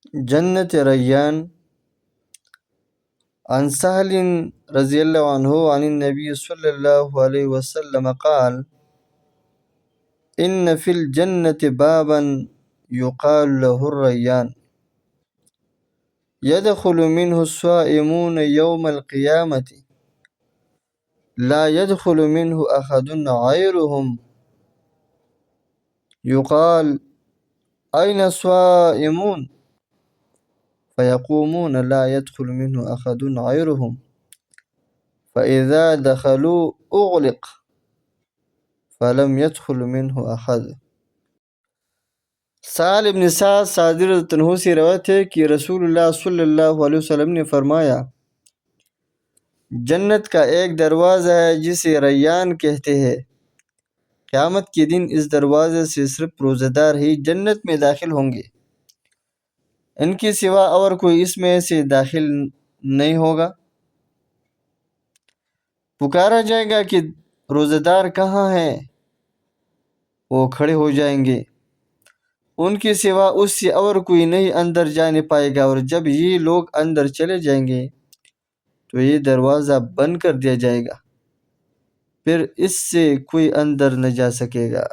جنت ریان۔ عن سهل رضی اللہ عنہ عن النبی صلی اللہ علیہ وسلم قال ان فی الجنت بابا يقال له الریان يدخل منه الصائمون يوم القيامة لا يدخل منه أحد غيرهم يقال أين الصائمون فيقومون لا يدخل منه أحد غيرهم فإذا دخلوا أغلق فلم يدخل منه أحد۔ سہل ابن سعد سعدی رضی اللہ عنہ سے روایت ہے کہ رسول اللہ صلی اللہ علیہ وسلم نے فرمایا جنت کا ایک دروازہ ہے جسے ریان کہتے ہیں، قیامت کے دن اس دروازے سے صرف روزہ دار ہی جنت میں داخل ہوں گے، ان کے سوا اور کوئی اس میں سے داخل نہیں ہوگا۔ پکارا جائے گا کہ روزہ دار کہاں ہیں؟ وہ کھڑے ہو جائیں گے، ان کے سوا اس سے اور کوئی نہیں اندر جانے پائے گا، اور جب یہ لوگ اندر چلے جائیں گے تو یہ دروازہ بند کر دیا جائے گا، پھر اس سے کوئی اندر نہ جا سکے گا۔